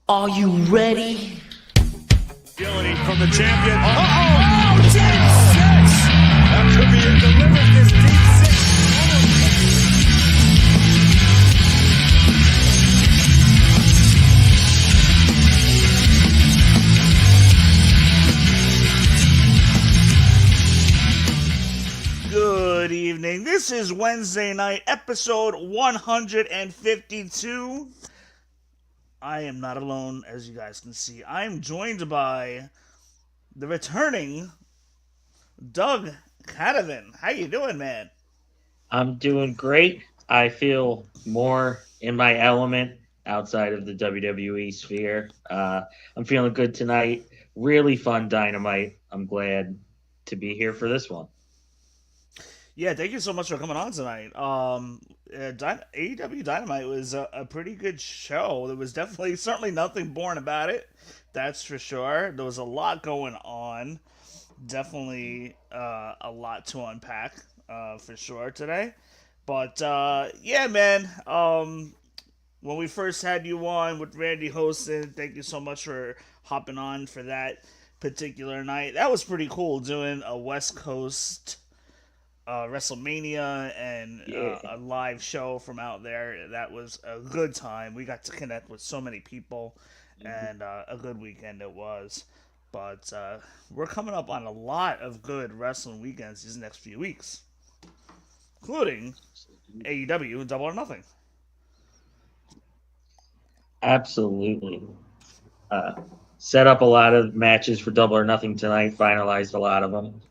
Are you ready? Agility from the champion. Oh, deep six! That could be it. Delivers this deep six. Good evening. This is Wednesday night, episode 152. I am not alone, as you guys can see. I am joined by the returning Doug Canavan. How you doing, man? I'm doing great. I feel more in my element outside of the WWE sphere. I'm feeling good tonight. Really fun Dynamite. I'm glad to be here for this one. Yeah, thank you so much for coming on tonight. AEW Dynamite was a pretty good show. There was certainly nothing boring about it. That's for sure. There was a lot going on. Definitely a lot to unpack for sure today. But yeah, man. When we first had you on with Randy hosting, thank you so much for hopping on for that particular night. That was pretty cool doing a West Coast WrestleMania and a live show from out there. That was a good time. We got to connect with so many people, and a good weekend it was. But we're coming up on a lot of good wrestling weekends these next few weeks, including AEW Double or Nothing. Absolutely. Set up a lot of matches for Double or Nothing tonight. Finalized a lot of them.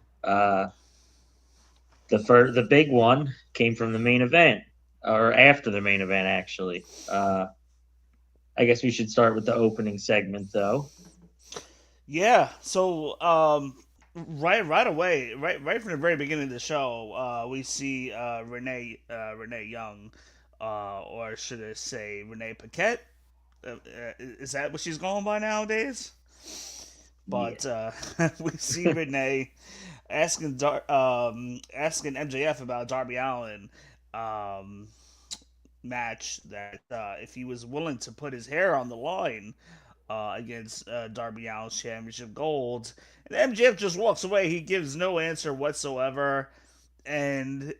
The big one came from the main event, or after the main event, actually. I guess we should start with the opening segment, though. Yeah. So right away, right from the very beginning of the show, we see Renee Young, or should I say Renee Paquette? Is that what she's going by nowadays? But we see Renee asking MJF about Darby Allen match, that if he was willing to put his hair on the line against Darby Allen's championship gold. And MJF just walks away. He gives no answer whatsoever. And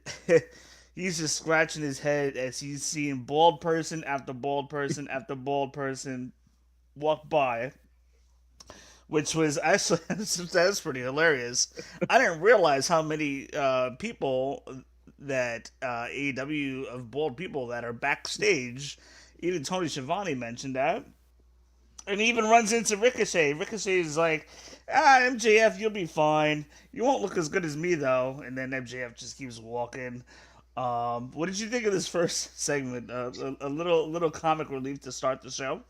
he's just scratching his head as he's seeing bald person after bald person after bald person walk by. Which was actually, that's pretty hilarious. I didn't realize how many people that AEW of bald people that are backstage. Even Tony Schiavone mentioned that. And he even runs into Ricochet. Ricochet is like, MJF, you'll be fine. You won't look as good as me, though. And then MJF just keeps walking. What did you think of this first segment? A little comic relief to start the show?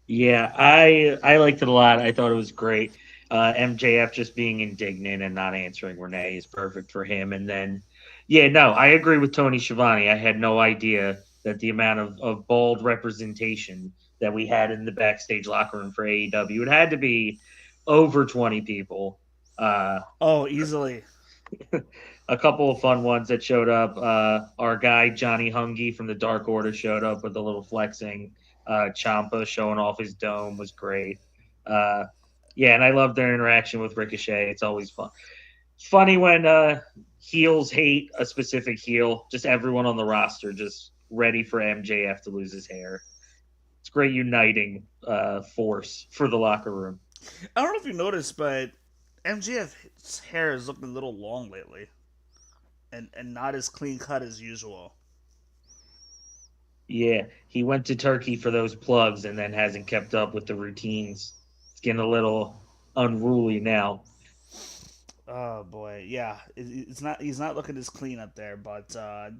Yeah, I liked it a lot. I thought it was great. MJF just being indignant and not answering Renee is perfect for him. And then, I agree with Tony Schiavone. I had no idea that the amount of bold representation that we had in the backstage locker room for AEW, it had to be over 20 people. Easily. A couple of fun ones that showed up. Our guy, Johnny Hungy from the Dark Order, showed up with a little flexing. Ciampa showing off his dome was great. And I love their interaction with Ricochet. It's always fun. Funny when heels hate a specific heel. Just everyone on the roster just ready for MJF to lose his hair. It's great uniting force for the locker room. I don't know if you noticed, but MJF's hair is looking a little long lately, and not as clean cut as usual. Yeah, he went to Turkey for those plugs and then hasn't kept up with the routines. It's getting a little unruly now. Oh boy, yeah, it's not. He's not looking as clean up there, but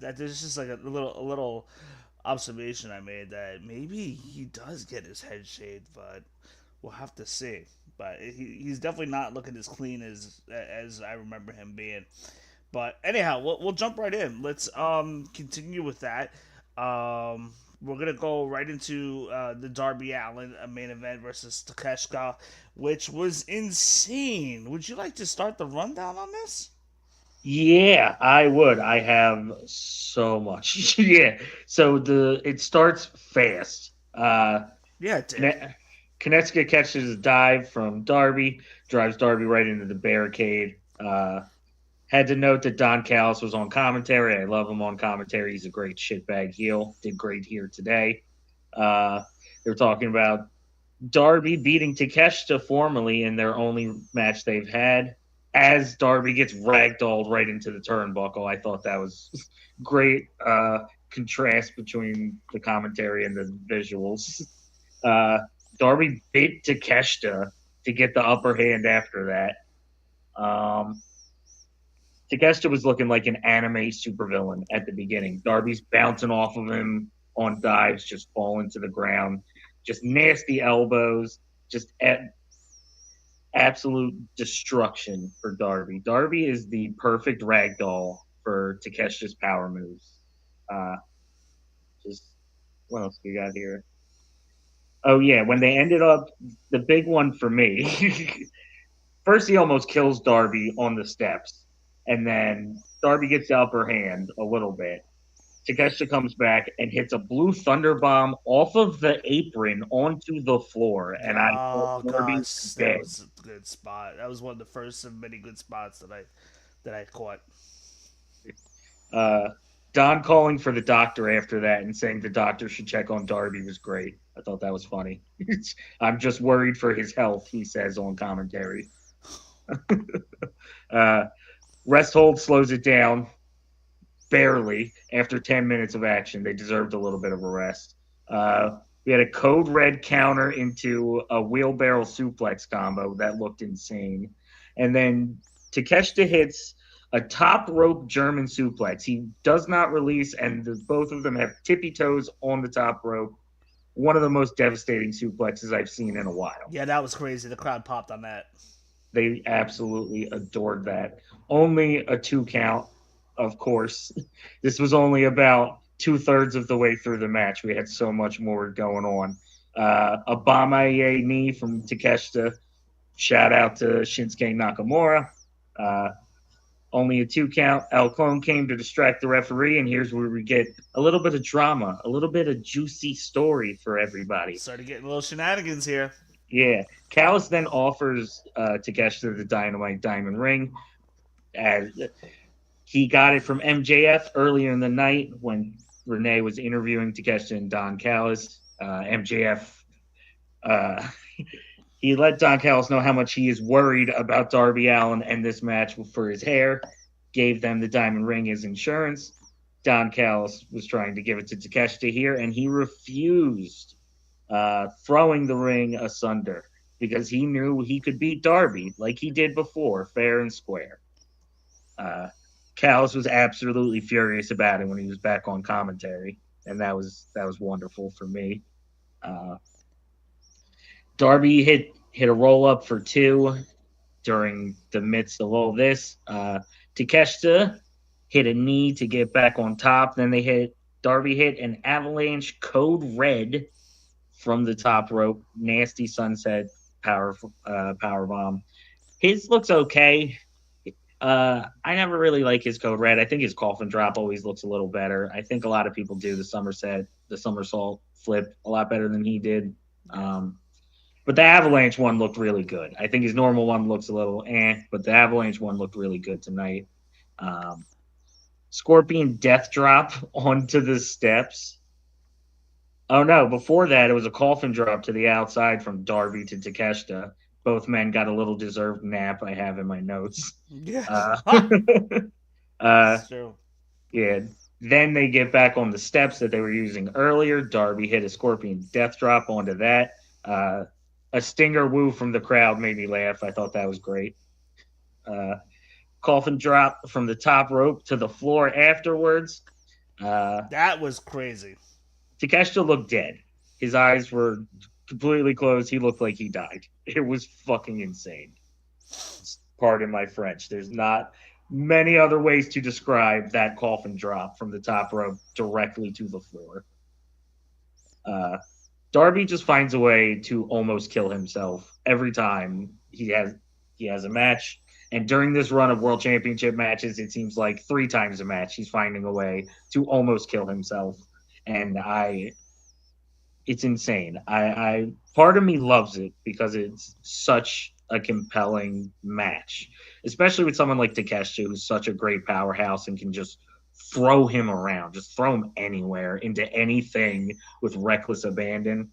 there's just like a little observation I made that maybe he does get his head shaved, but we'll have to see. But he's definitely not looking as clean as I remember him being. But anyhow, we'll jump right in. Let's continue with that. We're gonna go right into the Darby Allen main event versus Takeshita, which was insane. Would you like to start the rundown on this? Yeah, I would. I have so much. So it starts fast. Yeah, it did. Konechka catches a dive from Darby, drives Darby right into the barricade. Had to note that Don Callis was on commentary. I love him on commentary. He's a great shitbag heel. Did great here today. They're talking about Darby beating Takeshita formally in their only match they've had. As Darby gets ragdolled right into the turnbuckle, I thought that was great contrast between the commentary and the visuals. Darby bit Takeshita to get the upper hand after that. Takeshita was looking like an anime supervillain at the beginning. Darby's bouncing off of him on dives, just falling to the ground, just nasty elbows, just absolute destruction for Darby. Darby is the perfect ragdoll for Takeshita's power moves. Just what else we got here? Oh yeah, when they ended up, the big one for me. First, he almost kills Darby on the steps, and then Darby gets the upper hand a little bit. Takeshita comes back and hits a blue thunder bomb off of the apron onto the floor, and Oh gosh, that was a good spot. That was one of the first of many good spots that I caught. Don calling for the doctor after that and saying the doctor should check on Darby was great. I thought that was funny. I'm just worried for his health, he says on commentary. Rest hold slows it down barely after 10 minutes of action. They deserved a little bit of a rest. We had a code red counter into a wheelbarrow suplex combo that looked insane. And then Takeshita hits a top rope German suplex. He does not release, and both of them have tippy toes on the top rope. One of the most devastating suplexes I've seen in a while. Yeah, that was crazy. The crowd popped on that. They absolutely adored that. Only a 2 count, of course. This was only about 2/3 of the way through the match. We had so much more going on. A Bamaye knee from Takeshita. Shout out to Shinsuke Nakamura. Only a 2 count. El Clone came to distract the referee, and here's where we get a little bit of drama, a little bit of juicy story for everybody. Started getting little shenanigans here. Yeah. Callis then offers Takeshita the Dynamite Diamond Ring. As he got it from MJF earlier in the night when Renee was interviewing Takeshita and Don Callis. MJF, he let Don Callis know how much he is worried about Darby Allen and this match for his hair. Gave them the diamond ring as insurance. Don Callis was trying to give it to Takeshita here, and he refused, throwing the ring asunder because he knew he could beat Darby like he did before, fair and square. Callis was absolutely furious about it when he was back on commentary, and that was wonderful for me. Darby hit a roll up for 2 during the midst of all this. Takeshita hit a knee to get back on top. Then Darby hit an avalanche code red from the top rope. Nasty sunset power bomb. His looks okay. I never really like his code red. I think his coffin drop always looks a little better. I think a lot of people do the somersault flip a lot better than he did. But the avalanche one looked really good. I think his normal one looks a little but the avalanche one looked really good tonight. Scorpion death drop onto the steps. Oh no, before that it was a coffin drop to the outside from Darby to Takeshita. Both men got a little deserved nap, I have in my notes. Yeah. That's true. Yeah. Then they get back on the steps that they were using earlier. Darby hit a scorpion death drop onto that. A stinger woo from the crowd made me laugh. I thought that was great. Coffin drop from the top rope to the floor afterwards. That was crazy. Takeshita looked dead. His eyes were completely closed. He looked like he died. It was fucking insane. Pardon my French. There's not many other ways to describe that coffin drop from the top rope directly to the floor. Darby just finds a way to almost kill himself every time he has a match. And during this run of World Championship matches, it seems like 3 times a match he's finding a way to almost kill himself. And it's insane. I part of me loves it because it's such a compelling match, especially with someone like Takeshita, who's such a great powerhouse and can just throw him around, just throw him anywhere into anything with reckless abandon.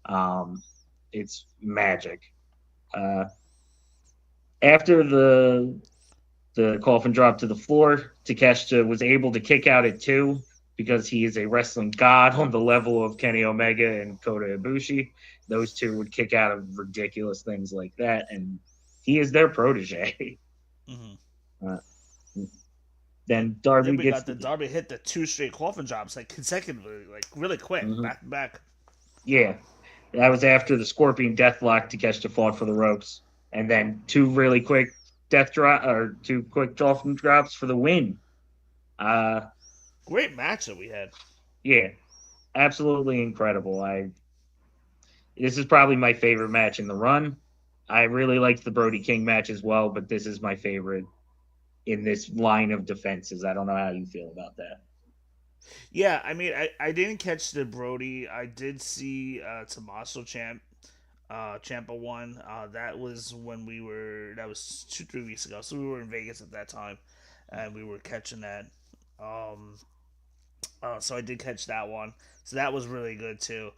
Um, it's magic. Uh, After the coffin dropped to the floor, Takeshita was able to kick out at 2 because he is a wrestling god on the level of Kenny Omega and Kota Ibushi. Those two would kick out of ridiculous things like that, and he is their protege. Mm-hmm. Uh, And then then Darby we gets got the Darby hit the 2 straight coffin drops like consecutively, like really quick, back to back. yeah, that was after the Scorpion Deathlock Takeshita fought for the ropes, and then 2 really quick death drop or 2 quick dolphin drops for the win. Uh, Great match that we had. yeah, absolutely incredible. This is probably my favorite match in the run. I really liked the Brody King match as well, but this is my favorite in this line of defenses. I don't know how you feel about that. Yeah, I mean, I didn't catch the Brody. I did see Tommaso Champa won. That was when that was 2 3 weeks ago. So we were in Vegas at that time, and we were catching that. Um, so I did catch that one. So that was really good too.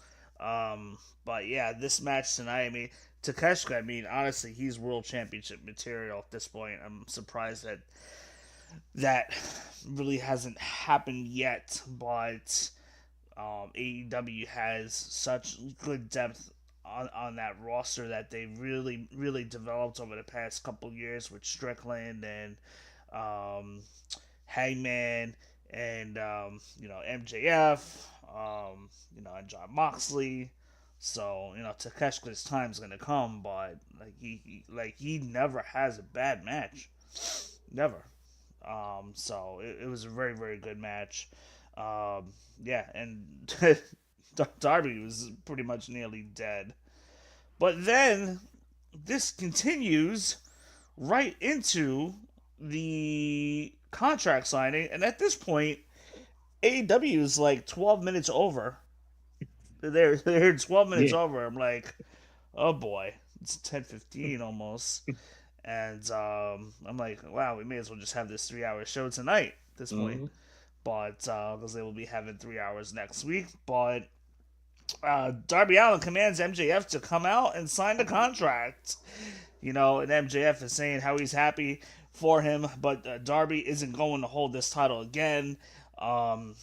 But yeah, this match tonight. I mean, Takeshita. I mean, honestly, he's world championship material at this point. I'm surprised that really hasn't happened yet. But AEW has such good depth on that roster that they really developed over the past couple years with Strickland and Hangman and MJF, and John Moxley. So Takeshita's time's gonna come, but he never has a bad match, never. So it was a very very good match. Yeah, and Darby was pretty much nearly dead. But then this continues right into the contract signing, and at this point, AEW is like 12 minutes over. They're 12 minutes Yeah. over. I'm like, oh boy, it's 10:15 almost, and I'm like, wow, we may as well just have this 3 hour show tonight at this point. Mm-hmm. But because they will be having 3 hours next week, but Darby Allen commands MJF to come out and sign the contract. And MJF is saying how he's happy for him, but Darby isn't going to hold this title again. And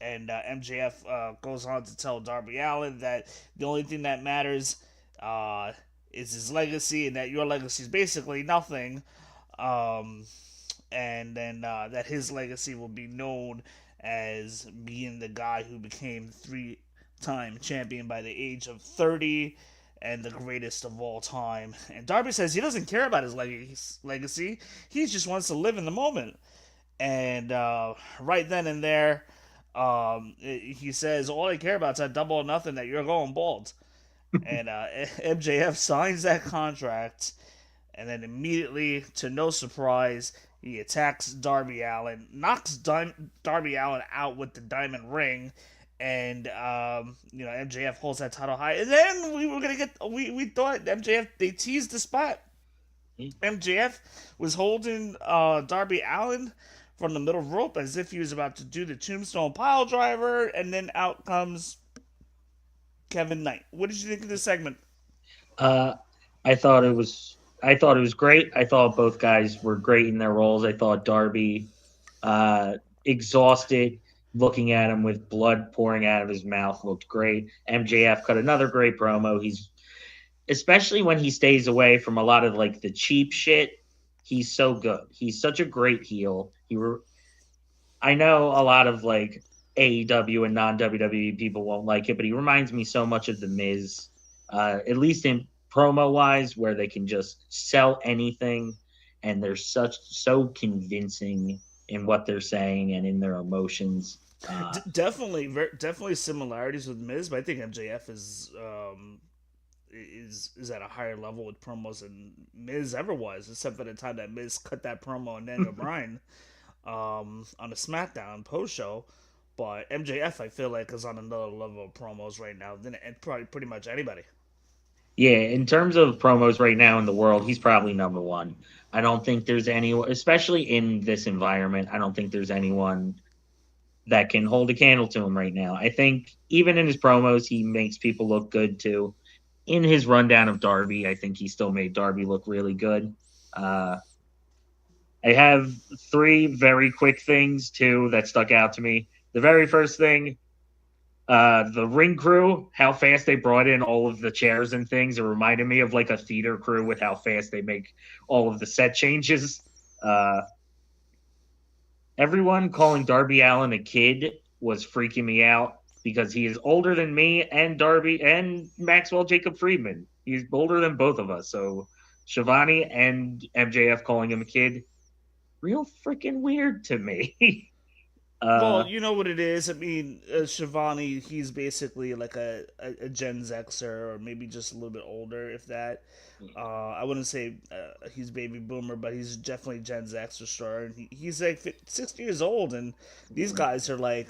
MJF goes on to tell Darby Allen that the only thing that matters is his legacy, and that your legacy is basically nothing. Um, and then that his legacy will be known as being the guy who became 3-time champion by the age of 30 and the greatest of all time. And Darby says he doesn't care about his legacy. He just wants to live in the moment. And right then and there, he says, all I care about is that Double or Nothing, that you're going bald. And MJF signs that contract. And then immediately, to no surprise, he attacks Darby Allen, knocks Darby Allen out with the diamond ring, and MJF holds that title high. And then we thought MJF, they teased the spot. MJF was holding Darby Allen from the middle rope as if he was about to do the Tombstone Pile Driver, and then out comes Kevin Knight. What did you think of this segment? I thought it was great. I thought both guys were great in their roles. I thought Darby, exhausted, looking at him with blood pouring out of his mouth, looked great. MJF cut another great promo. He's, especially when he stays away from a lot of like the cheap shit, he's so good. He's such a great heel. I know a lot of like AEW and non WWE people won't like it, but he reminds me so much of The Miz, at least in promo wise, where they can just sell anything and they're so convincing in what they're saying and in their emotions. Definitely similarities with Miz, but I think MJF is at a higher level with promos than Miz ever was, except for the time that Miz cut that promo on Daniel Bryan on a SmackDown post show. But MJF, I feel like, is on another level of promos right now than probably pretty much anybody. Yeah, in terms of promos right now in the world, he's probably number one. I don't think there's anyone, especially in this environment, I don't think there's anyone that can hold a candle to him right now. I think even in his promos, he makes people look good too. In his rundown of Darby, I think he still made Darby look really good. Uh, I have three very quick things too that stuck out to me. The very first thing, the ring crew, how fast they brought in all of the chairs and things. It reminded me of like a theater crew with how fast they make all of the set changes. Uh, Everyone calling Darby Allen a kid was freaking me out because he is older than me and Darby and Maxwell Jacob Friedman. He's older than both of us. So Shivani and MJF calling him a kid, real freaking weird to me. Well, you know what it is. I mean, Shivani, he's basically like a Gen Xer, or maybe just a little bit older, if that. I wouldn't say he's baby boomer, but he's definitely Gen X for sure. And he's like 60 years old, and these guys are like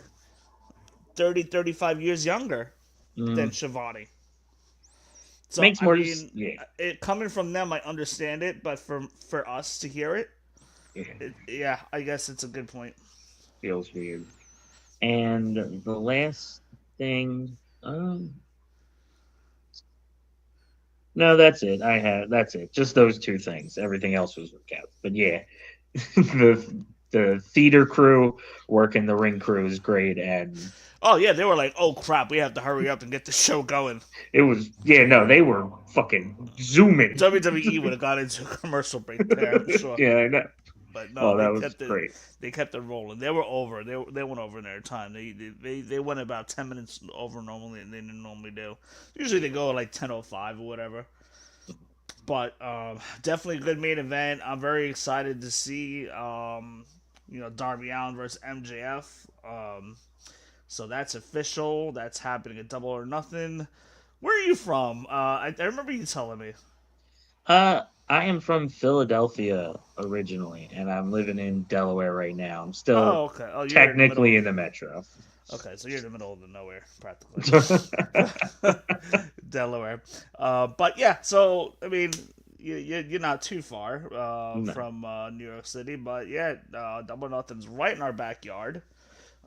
30, 35 years younger than Shivani. So, Makes I more mean, yeah. coming from them, I understand it, but for us to hear it, Yeah. yeah, I guess it's a good point. Feels weird. And the last thing, no, that's it. That's it. Just those two things. Everything else was recapped. But yeah, the theater crew working the ring crew is great, and Oh yeah, they were like, "Oh crap, we have to hurry up and get the show going." it was no, they were fucking zooming. WWE would have got into a commercial break there, I'm sure. Yeah, I know. But no, Oh, that was great. they kept it rolling. They were over. They went over in their time. They went about 10 minutes over normally, and they didn't normally do. Usually they go like 10:05 or whatever. But definitely a good main event. I'm very excited to see Darby Allen versus MJF. So that's official. That's happening at Double or Nothing. Where are you from? I remember you telling me. I am from Philadelphia originally, and I'm living in Delaware right now. I'm still Oh, okay. Oh, you're in the middle. technically in the metro. Okay, so you're in the middle of the nowhere, practically. Delaware. But yeah, so, I mean, you're not too far No. from New York City, but yeah, Double or Nothing's right in our backyard.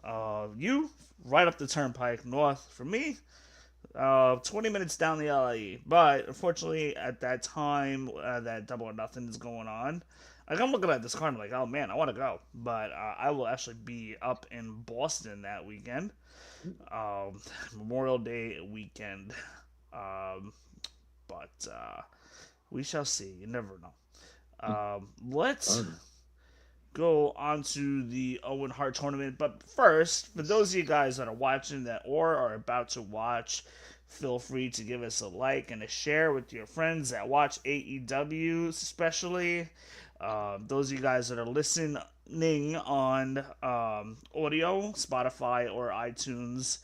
You, right up the turnpike north from me, 20 minutes down the LIE. But unfortunately, at that time that Double or Nothing is going on, like I'm looking at this card, I'm like, oh man, I want to go. But I will actually be up in Boston that weekend, Memorial Day weekend. But we shall see. You never know. Let's go on to the Owen Hart Tournament. But first, for those of you guys that are watching that or are about to watch, feel free to give us a like and a share with your friends that watch AEW, especially. Those of you guys that are listening on audio, Spotify, or iTunes,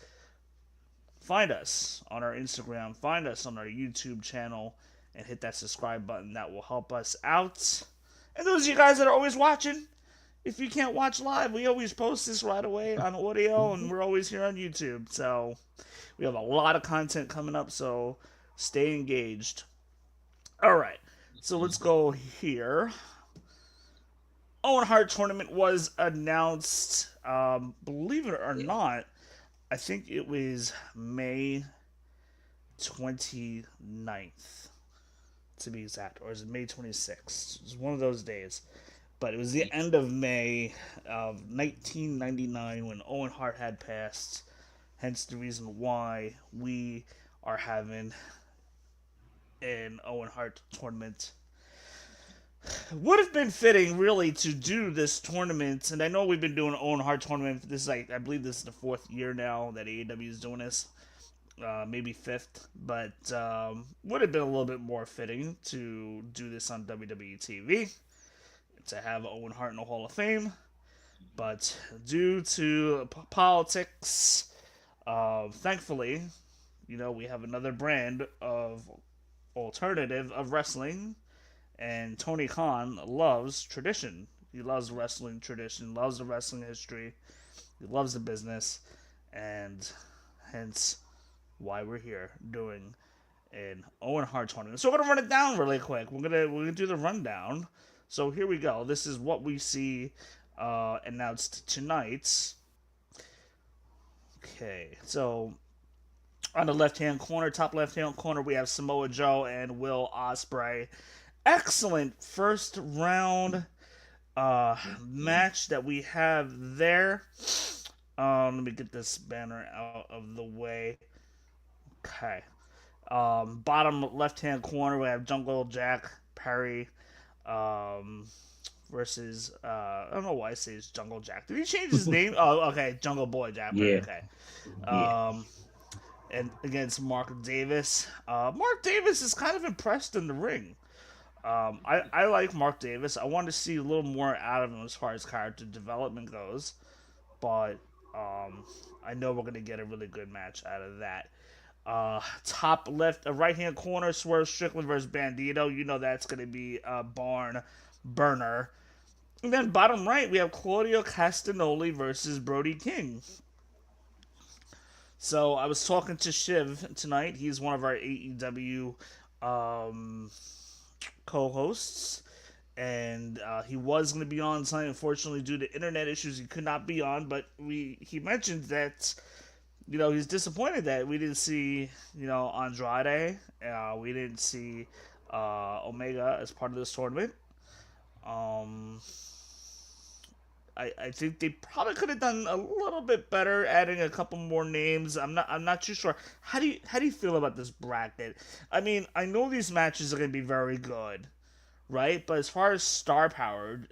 find us on our Instagram, find us on our YouTube channel, and hit that subscribe button. That will help us out. And those of you guys that are always watching, if you can't watch live, we always post this right away on audio, and we're always here on YouTube. So we have a lot of content coming up, so stay engaged. All right, so let's go here. Owen Hart Tournament was announced, believe it or not, I think it was May 29th, to be exact, or is it May 26th? It was one of those days. But it was the end of May of 1999 when Owen Hart had passed. Hence the reason why we are having an Owen Hart tournament. Would have been fitting, really, to do this tournament. And I know we've been doing an Owen Hart tournament. This is I believe this is the 4th year now that AEW is doing this. Maybe 5th. But would have been a little bit more fitting to do this on WWE TV. To have Owen Hart in the Hall of Fame. But due to politics, thankfully, we have another brand of alternative of wrestling. And Tony Khan loves tradition. He loves wrestling tradition, loves the wrestling history. He loves the business, and hence why we're here doing an Owen Hart Tournament. So we're gonna run it down really quick. We're gonna do the rundown. So here we go. This is what we see announced tonight. Okay, so on the left-hand corner, top left-hand corner, we have Samoa Joe and Will Ospreay. Excellent first round match that we have there. Let me get this banner out of the way. Okay. Bottom left-hand corner, we have Jungle Jack Perry versus I don't know why I say it's Jungle Jack. Did he change his name? Oh, okay, Jungle Boy Jack Perry. Yeah. Okay. Yeah. And against Mark Davis. Mark Davis is kind of impressed in the ring. I like Mark Davis. I want to see a little more out of him as far as character development goes, but I know we're gonna get a really good match out of that. Top left, right hand corner, Swerve Strickland versus Bandito. You know that's gonna be a barn burner. And then bottom right, we have Claudio Castagnoli versus Brody King. So I was talking to Shiv tonight. He's one of our AEW co-hosts, and he was going to be on tonight. Unfortunately, due to internet issues, he could not be on. But he mentioned that he's disappointed that we didn't see Andrade. We didn't see Omega as part of this tournament. I think they probably could have done a little bit better, adding a couple more names. I'm not too sure. How do you feel about this bracket? I mean, I know these matches are going to be very good, right? But as far as star power,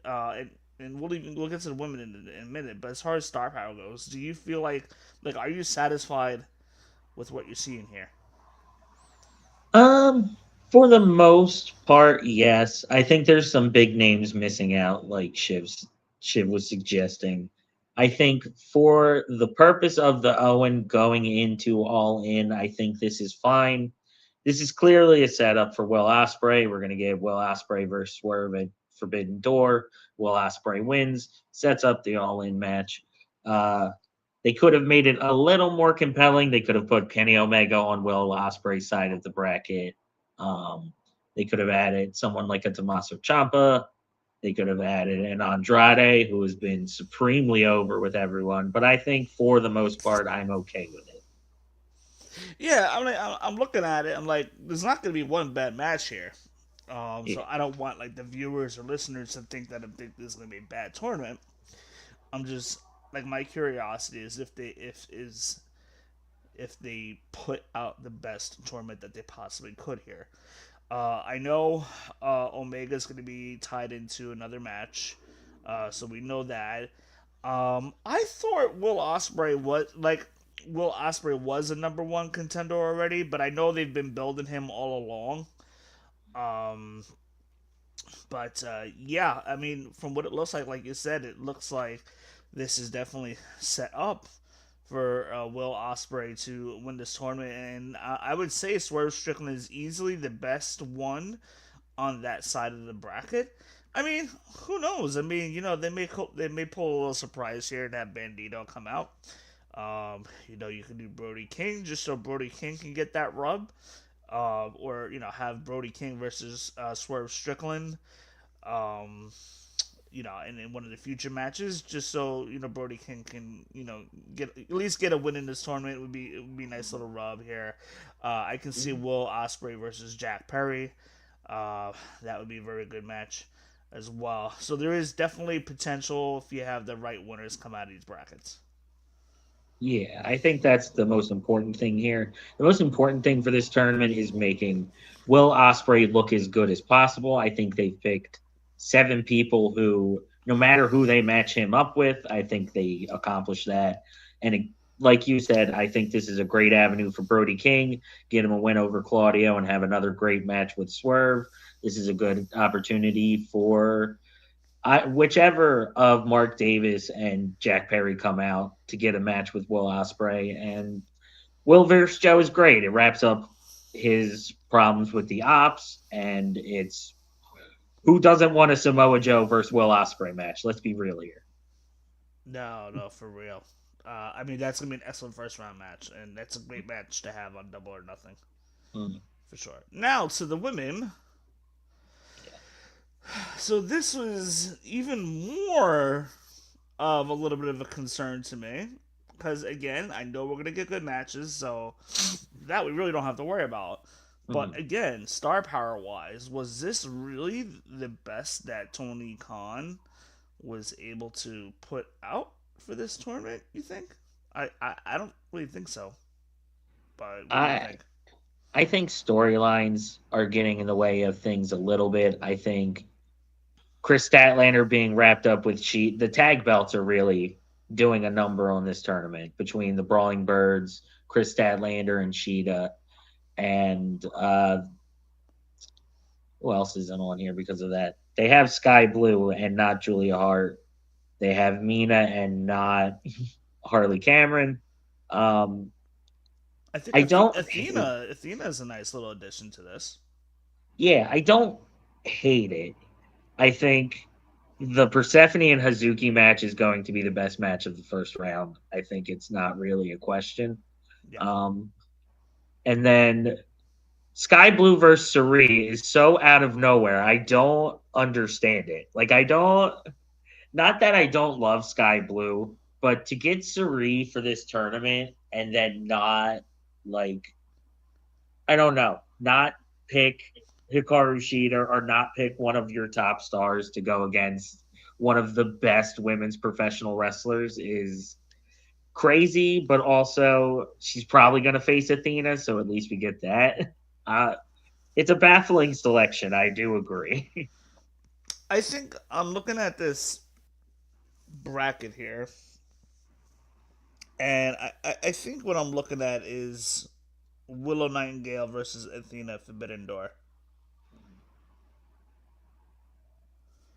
and we'll get to the women in a minute. But as far as star power goes, do you feel like are you satisfied with what you're seeing here? For the most part, yes. I think there's some big names missing out, like Shiv was suggesting. I think for the purpose of the Owen going into All In, I think this is fine. This is clearly a setup for Will Ospreay. We're going to get Will Ospreay versus Swerve at Forbidden Door. Will Ospreay wins, sets up the All In match. They could have made it a little more compelling. They could have put Kenny Omega on Will Ospreay's side of the bracket. They could have added someone like a Tommaso Ciampa. They could have added an Andrade, who has been supremely over with everyone. But I think for the most part, I'm okay with it. Yeah, I'm looking at it. I'm like, there's not going to be one bad match here. So I don't want the viewers or listeners to think that I think this is going to be a bad tournament. I'm just my curiosity is if they put out the best tournament that they possibly could here. I know Omega's going to be tied into another match, so we know that. I thought Will Ospreay was a number one contender already, but I know they've been building him all along. But yeah, I mean, from what it looks like you said, it looks like this is definitely set up for Will Ospreay to win this tournament, and I would say Swerve Strickland is easily the best one on that side of the bracket. I mean, who knows? I mean, they may pull a little surprise here and have Bandito come out. You can do Brody King just so Brody King can get that rub, or have Brody King versus Swerve Strickland. In one of the future matches, just so Brody King can get a win in this tournament. It would be a nice little rub here. I can see Will Ospreay versus Jack Perry. That would be a very good match as well. So there is definitely potential if you have the right winners come out of these brackets. Yeah, I think that's the most important thing here. The most important thing for this tournament is making Will Ospreay look as good as possible. I think they picked 7 people who, no matter who they match him up with, I think they accomplish that. And like you said, I think this is a great avenue for Brody King, get him a win over Claudio and have another great match with Swerve. This is a good opportunity for whichever of Mark Davis and Jack Perry come out to get a match with Will Ospreay. And Will versus Joe is great. It wraps up his problems with the ops, and it's who doesn't want a Samoa Joe versus Will Ospreay match? Let's be real here. No, for real. I mean, that's gonna be an excellent first round match, and that's a great match to have on Double or Nothing Mm, for sure. Now to the women. yeah. So this was even more of a little bit of a concern to me because again, I know we're gonna get good matches, so that we really don't have to worry about. But Mhm. again, star power wise, was this really the best that Tony Khan was able to put out for this tournament? You think? I don't really think so. But what do you I think? I think storylines are getting in the way of things a little bit. I think Chris Statlander being wrapped up with the tag belts are really doing a number on this tournament between the Brawling Birds, Chris Statlander, and Sheeta. And who else isn't on here because of that? They have Sky Blue and not Julia Hart. They have Mina and not Harley Cameron. Um, I think I don't hate. Athena is a nice little addition to this. Yeah, I don't hate it. I think the Persephone and Hazuki match is going to be the best match of the first round. I think it's not really a question. Yeah. Um, and then Sky Blue versus Suri is so out of nowhere. I don't understand it. Like, I don't, not that I don't love Sky Blue, but to get Suri for this tournament and then not, like, I don't know, not pick Hikaru Shida or not pick one of your top stars to go against one of the best women's professional wrestlers is crazy, but also she's probably going to face Athena, so at least we get that. Uh, it's a baffling selection. I do agree. I think I'm looking at this bracket here, and I think what I'm looking at is Willow Nightingale versus Athena Forbidden Door.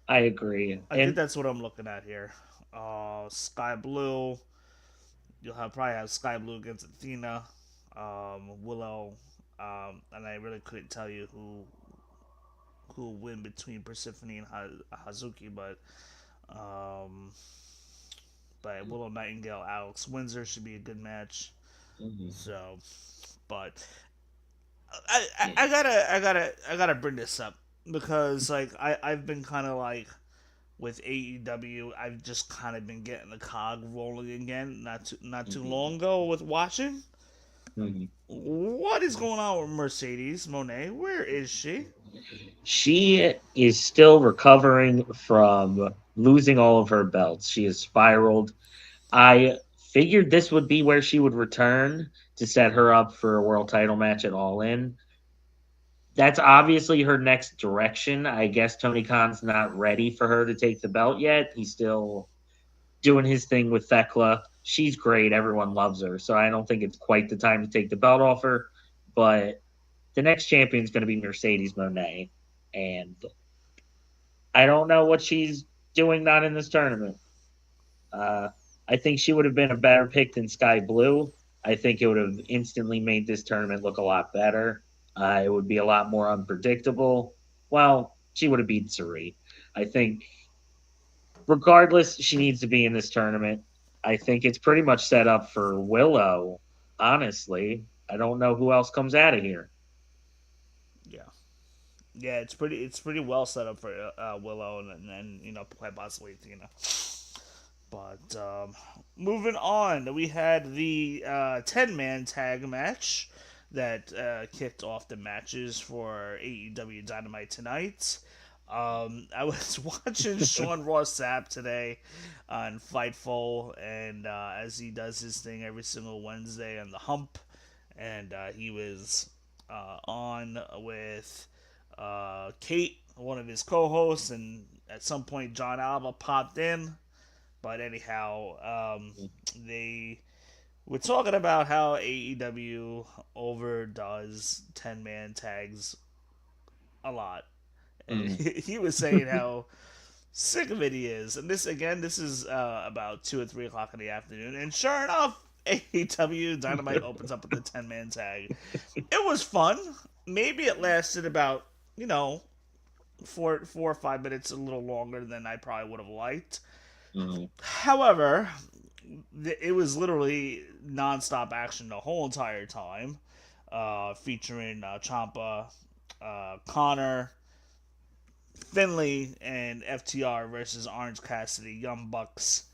I agree. I think And that's what I'm looking at here. Sky Blue. You'll probably have Sky Blue against Athena, Willow, and I really couldn't tell you who will win between Persephone and Hazuki, um, but Willow Nightingale, Alex Windsor should be a good match. So, but I gotta bring this up because like I've been kind of like with AEW, I've just kind of been getting the cog rolling again. Not too long ago with watching. What is going on with Mercedes Monet? Where is she? she is still recovering from losing all of her belts. She has spiraled. I figured this would be where she would return to set her up for a world title match at All In. That's obviously her next direction. I guess Tony Khan's not ready for her to take the belt yet. He's still doing his thing with Thekla. She's great. Everyone loves her. So I don't think it's quite the time to take the belt off her. But the next champion is going to be Mercedes Monet. And I don't know what she's doing not in this tournament. Uh, I think she would have been a better pick than Sky Blue. I think it would have instantly made this tournament look a lot better. It would be a lot more unpredictable. Well, she would have beat Suri. I think, regardless, she needs to be in this tournament. I think it's pretty much set up for Willow, honestly. I don't know who else comes out of here. Yeah, yeah, it's pretty well set up for Willow and quite possibly Athena. But moving on, we had the 10-man tag match that kicked off the matches for AEW Dynamite tonight. I was watching Sean Ross Sapp today on Fightful, and as he does his thing every single Wednesday on the Hump, and he was on with Kate, one of his co-hosts, and at some point John Alba popped in. But anyhow, they were talking about how AEW overdoes 10-man tags a lot. And Mm, he was saying how sick of it he is. And this is about 2 or 3 o'clock in the afternoon. And sure enough, AEW Dynamite opens up with the 10-man tag. It was fun. Maybe it lasted about, 4 or 5 minutes, a little longer than I probably would have liked. However, it was literally nonstop action the whole entire time, featuring Ciampa, Connor, Finley, and FTR versus Orange Cassidy, Young Bucks,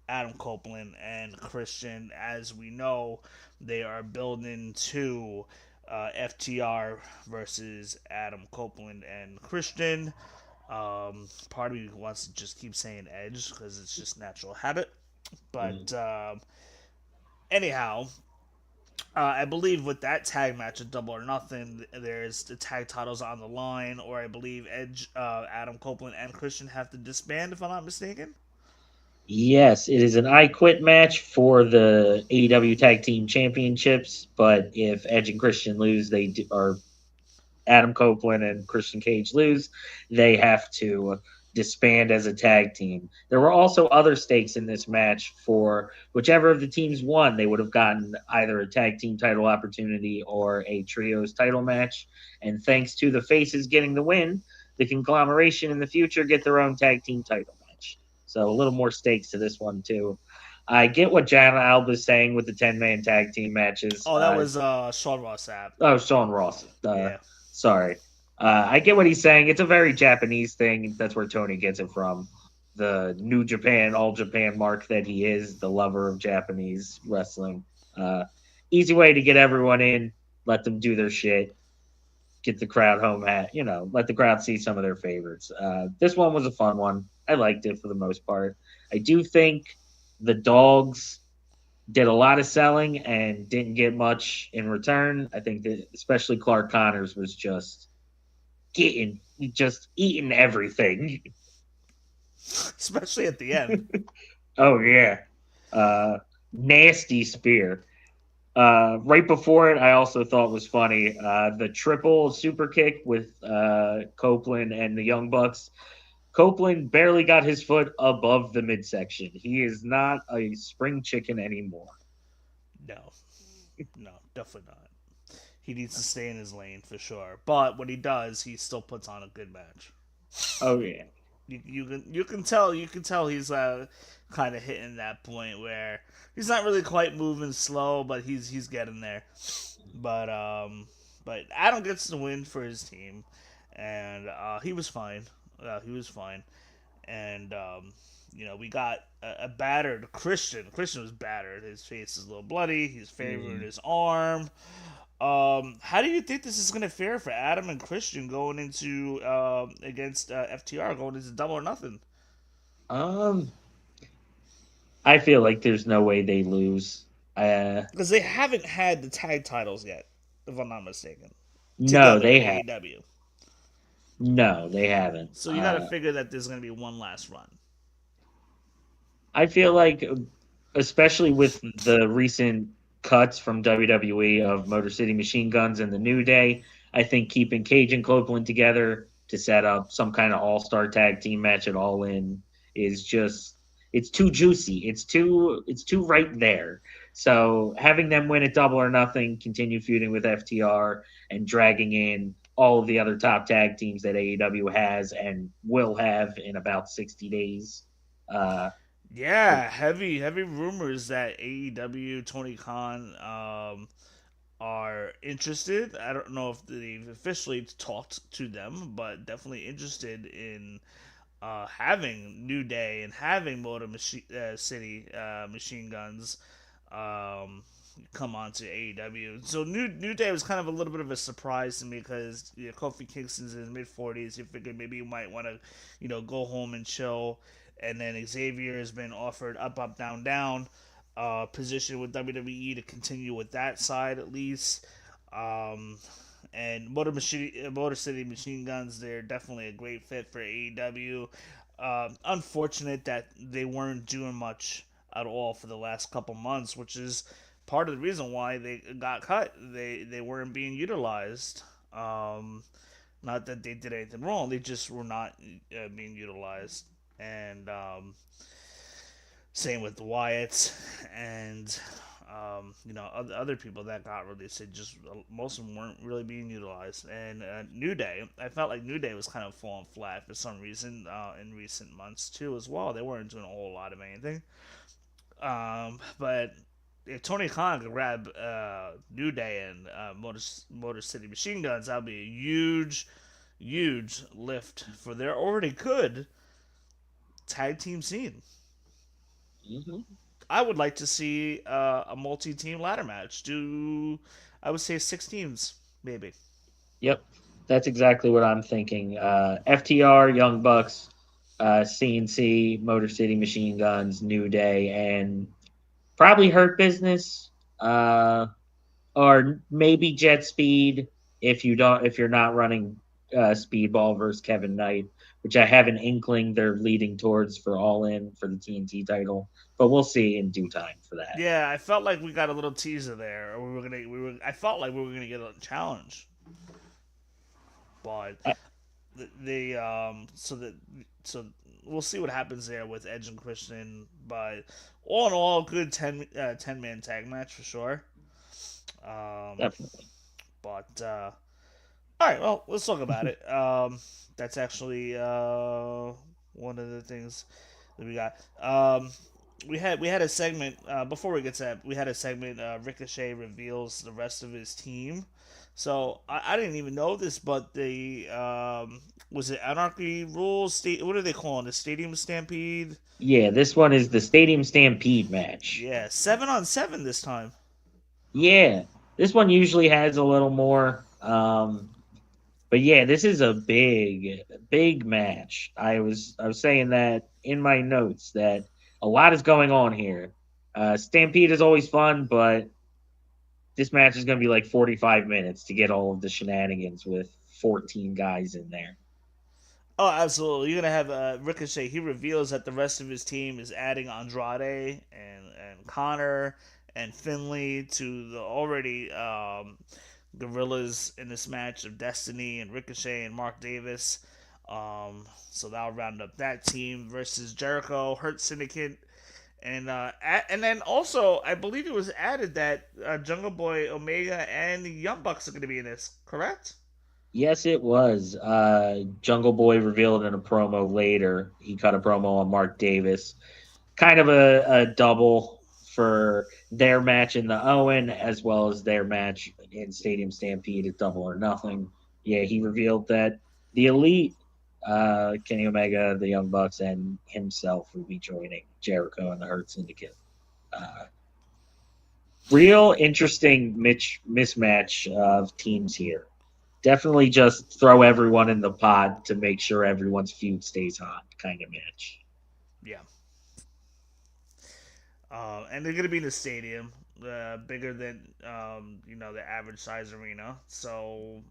Adam Copeland, and Christian. As we know, they are building to FTR versus Adam Copeland and Christian. Part of me wants to just keep saying Edge because it's just natural habit. But anyhow, I believe with that tag match at Double or Nothing, there's the tag titles on the line, or I believe Edge, Adam Copeland, and Christian have to disband, if I'm not mistaken. Yes, it is an I Quit match for the AEW Tag Team Championships, but if Edge and Christian lose, or Adam Copeland and Christian Cage lose, they have to disband as a tag team. There were also other stakes in this match for whichever of the teams won, they would have gotten either a tag team title opportunity or a trios title match. And thanks to the faces getting the win, the conglomeration in the future get their own tag team title match. So a little more stakes to this one too. I get what John Alba's saying with the 10-man tag team matches. Oh, that was Sean Ross Sapp. Oh, Sean Ross. Yeah. Sorry. I get what he's saying. It's a very Japanese thing. That's where Tony gets it from. The New Japan, All Japan mark that he is, the lover of Japanese wrestling. Easy way to get everyone in, let them do their shit, get the crowd home at, let the crowd see some of their favorites. This one was a fun one. I liked it for the most part. I do think the dogs did a lot of selling and didn't get much in return. I think that especially Clark Connors was just eating everything. Especially at the end. Oh, yeah. Nasty spear. Right before it, I also thought was funny. The triple super kick with Copeland and the Young Bucks. Copeland barely got his foot above the midsection. He is not a spring chicken anymore. No, definitely not. He needs to stay in his lane for sure. But when he does, he still puts on a good match. Oh yeah. You can tell he's kind of hitting that point where he's not really quite moving slow, but he's getting there. But Adam gets the win for his team, and he was fine. And we got a battered Christian. Christian was battered. His face is a little bloody. He's favoring his arm. How do you think this is going to fare for Adam and Christian going into against FTR going into Double or Nothing? I feel like there's no way they lose. Because they haven't had the tag titles yet, if I'm not mistaken. No, they have. AEW. No, they haven't. So you got to figure that there's going to be one last run. I feel like, especially with the recent cuts from WWE of Motor City Machine Guns and the New Day, I think keeping Cage and Copeland together to set up some kind of all-star tag team match at All In is just, it's too juicy. It's too right there. So having them win at Double or Nothing, continue feuding with FTR, and dragging in all of the other top tag teams that AEW has and will have in about 60 days. Yeah, heavy rumors that AEW, Tony Khan are interested. I don't know if they've officially talked to them, but definitely interested in having New Day and having Motor City Machine Guns come on to AEW. So New Day was kind of a little bit of a surprise to me because Kofi Kingston's in his mid-40s. You figured maybe you might want to go home and chill. And then Xavier has been offered up, down position with WWE to continue with that side at least. And Motor City Machine Guns, they're definitely a great fit for AEW. Unfortunate that they weren't doing much at all for the last couple months, which is part of the reason why they got cut. They weren't being utilized. Not that they did anything wrong, they just were not being utilized. And same with the Wyatts and Other people that got released, most of them weren't really being utilized. And New Day, I felt like New Day was kind of falling flat for some reason in recent months too as well. They weren't doing a whole lot of anything. But if Tony Khan could grab New Day and Motor City Machine Guns, that would be a huge, huge lift for their already good tag team scene. Mm-hmm. I would like to see a multi-team ladder match. I would say 6 teams, maybe. Yep, that's exactly what I'm thinking. FTR, Young Bucks, CNC, Motor City Machine Guns, New Day, and probably Hurt Business, or maybe Jet Speed if you're not running Speedball versus Kevin Knight, which I have an inkling they're leading towards for All In for the TNT title, but we'll see in due time for that. Yeah, I felt like we got a little teaser there. I felt like we were gonna get a challenge, but Uh, so we'll see what happens there with Edge and Christian. But all in all, good 10-man tag match for sure. Definitely. But all right, well, let's talk about it. That's actually one of the things that we got. We had a segment before we get to that. We had a segment. Ricochet reveals the rest of his team. So I didn't even know this, but the was it Anarchy Rules? What are they calling the Stadium Stampede? Yeah, this one is the Stadium Stampede match. Yeah, 7-on-7 this time. Yeah, this one usually has a little more. But yeah, this is a big match. I was saying that in my notes that a lot is going on here. Stampede is always fun, but this match is going to be like 45 minutes to get all of the shenanigans with 14 guys in there. Oh, absolutely. You're gonna have Ricochet. He reveals that the rest of his team is adding Andrade and Connor and Finley to the already gorillas in this match of Destiny and Ricochet and Mark Davis. So that'll round up that team versus Jericho, Hurt Syndicate, and then also I believe it was added that Jungle Boy, Omega, and the Young Bucks are going to be in this. Correct? Yes, it was. Jungle Boy revealed in a promo later. He cut a promo on Mark Davis. Kind of a double for their match in the Owen as well as their match in Stadium Stampede at Double or Nothing. Yeah, he revealed that the Elite, Kenny Omega, the Young Bucks, and himself will be joining Jericho and the Hurt Syndicate. Real interesting mismatch of teams here. Definitely just throw everyone in the pod to make sure everyone's feud stays hot kind of match. Yeah. And they're going to be in the stadium, bigger than the average size arena. So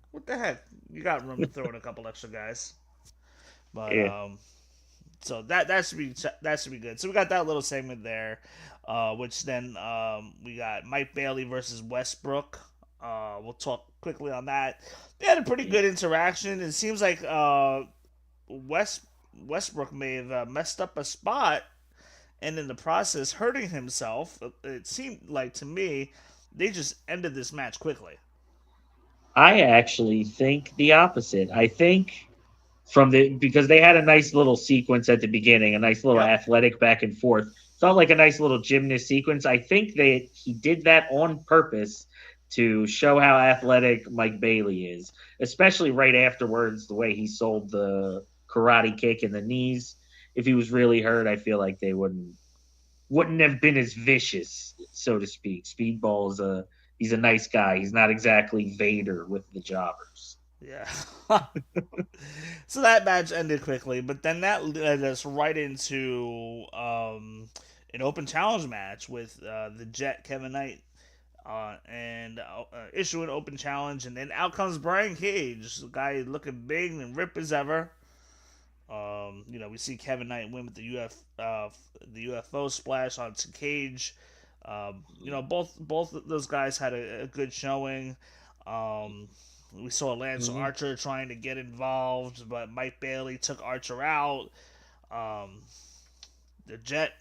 what the heck? You got room to throw in a couple extra guys. But Yeah. so that should be good. So we got that little segment there, which then we got Mike Bailey versus Westbrook. We'll talk quickly on that. They had a pretty good interaction. It seems like Westbrook may have messed up a spot, and in the process hurting himself. It seemed like to me they just ended this match quickly. I actually think the opposite. I think because they had a nice little sequence at the beginning, a nice little athletic back and forth. Felt like a nice little gymnast sequence. I think he did that on purpose to show how athletic Mike Bailey is, especially right afterwards, the way he sold the karate kick in the knees. If he was really hurt, I feel like they wouldn't have been as vicious, so to speak. Speedball he's a nice guy. He's not exactly Vader with the jobbers. Yeah. So that match ended quickly, but then that led us right into an open challenge match with the Jet Kevin Knight and issue an open challenge, and then out comes Brian Cage, the guy looking big and ripped as ever. We see Kevin Knight win with the UFO splash onto Cage. Both of those guys had a good showing. We saw Lance Archer trying to get involved, but Mike Bailey took Archer out. The Jet